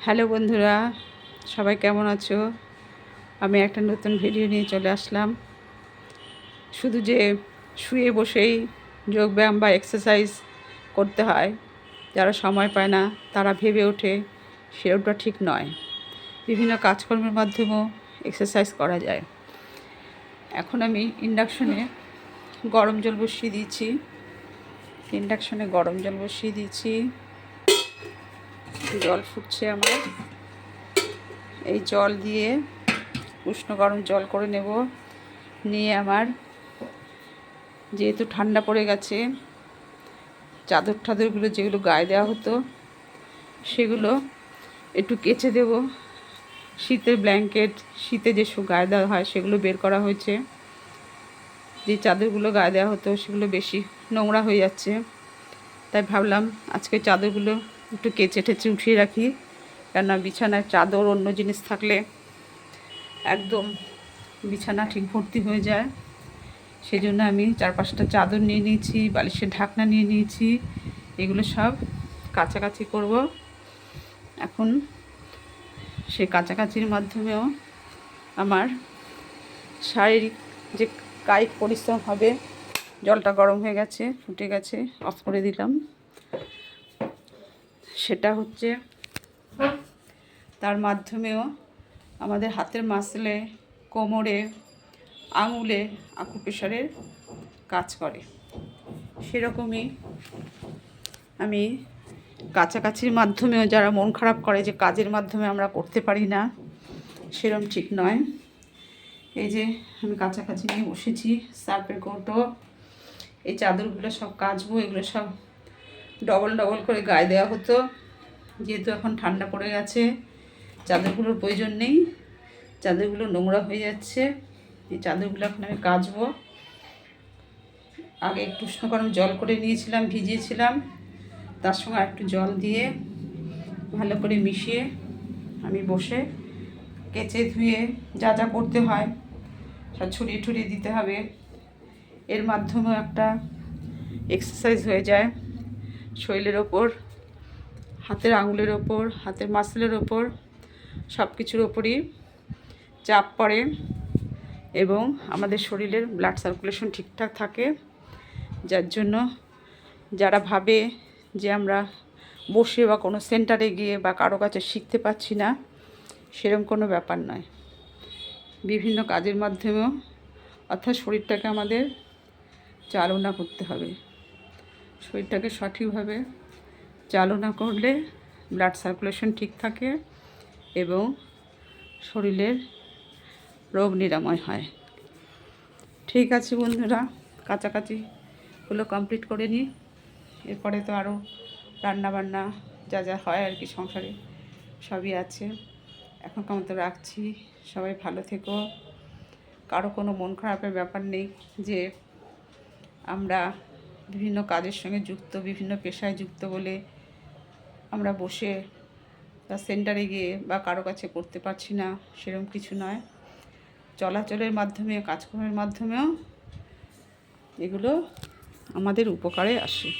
Hello বন্ধুরা, সবাই কেমন আছো? আমি একটা নতুন ভিডিও নিয়ে চলে আসলাম। শুধু যে শুয়ে বসেই যোগব্যায়াম বা এক্সারসাইজ করতে হয়, যারা সময় পায় না তারা ভেবে ওঠে সেটা ঠিক নয়। বিভিন্ন কাজকর্মের মাধ্যমেও এক্সারসাইজ করা যায়। এখন আমি ইন্ডাকশনে গরম জল বসিয়ে দিয়েছি। জল ফুটছে আমার। এই জল দিয়ে উষ্ণ গরম জল করে নেব। নিয়ে আমার যেহেতু ঠান্ডা পড়ে গেছে, চাদরগুলো যেগুলো গায়ে দেওয়া হতো সেগুলো একটু কেচে দেব। শীতের ব্ল্যাঙ্কেট, শীতে যেসব গায়ে দেওয়া হয় সেগুলো বের করা হয়েছে। যে চাদরগুলো গায়ে দেওয়া হতো সেগুলো বেশি নোংরা হয়ে যাচ্ছে, তাই ভাবলাম আজকে চাদরগুলো একটু কেচে টেচে উঠিয়ে রাখি। কেননা বিছানায় চাদর অন্য জিনিস থাকলে একদম বিছানা ঠিক ভর্তি হয়ে যায়। সেই জন্য আমি 4-5টা চাদর নিয়ে নিয়েছি, বালিশের ঢাকনা নিয়ে নিয়েছি। এগুলো সব কাচাকাচি করব। এখন সেই কাচাকাচির মাধ্যমেও আমার শারীরিক যে কায়িক পরিশ্রম হবে। জলটা গরম হয়ে গেছে, ফুটে গেছে, অফ করে দিলাম। সেটা হচ্ছে তার মাধ্যমেও আমাদের হাতের মাসলে, কোমরে, আঙুলে আকুপ্রেশারের কাজ করে। সেরকমই আমি কাছাকাছির মাধ্যমেও, যারা মন খারাপ করে যে কাজের মাধ্যমে আমরা করতে পারি না, সেরকম ঠিক নয়। এই যে আমি কাছাকাছি নিয়ে বসেছি, সার্ফের কৌটো, এই চাদরগুলো সব কাচবো। এগুলো সব ডবল করে গায়ে দেওয়া হতো, যেহেতু এখন ঠান্ডা পড়ে গেছে চাদরগুলোর প্রয়োজন নেই। চাদরগুলো নোংরা হয়ে যাচ্ছে। এই চাদরগুলো এখন আমি কাচবো। আগে একটু উষ্ণ গরম জল করে নিয়েছিলাম, ভিজিয়েছিলাম। তার সঙ্গে একটু জল দিয়ে ভালো করে মিশিয়ে আমি বসে কেচে ধুয়ে যা যা করতে হয় সব ছড়িয়ে দিতে হবে। এর মাধ্যমেও একটা এক্সারসাইজ হয়ে যায়। শরীরের ওপর, হাতের আঙুলের ওপর, হাতের মাসলের ওপর, সব কিছুর ওপরই চাপ পড়ে এবং আমাদের শরীরের ব্লাড সার্কুলেশন ঠিকঠাক থাকে। যার জন্য যারা ভাবে যে আমরা বসে বা কোনো সেন্টারে গিয়ে বা কারো কাছে শিখতে পাচ্ছি না, সেরকম কোনো ব্যাপার নয়। বিভিন্ন কাজের মাধ্যমেও, অর্থাৎ শরীরটাকে আমাদের চালনা করতে হবে। শরীরটাকে সঠিকভাবে চালনা করলে ব্লাড সার্কুলেশন ঠিক থাকে এবং শরীরের রোগ নিরাময় হয়। ঠিক আছে বন্ধুরা, কাছাকাছিগুলো কমপ্লিট করে নিই। এরপরে তো আরও রান্নাবান্না যা যা হয় আর কি সংসারে, সবই আছে। এখনকার মতো রাখছি। সবাই ভালো থেকো। কারো কোনো মন খারাপের ব্যাপার নেই যে আমরা বিভিন্ন কাজের সঙ্গে যুক্ত, বিভিন্ন পেশায় যুক্ত বলে আমরা বসে বা সেন্টারে গিয়ে বা কারো কাছে করতে পারছি না, সেরকম কিছু নয়। চলাচলের মাধ্যমে, কাজকর্মের মাধ্যমেও এগুলো আমাদের উপকারে আসে।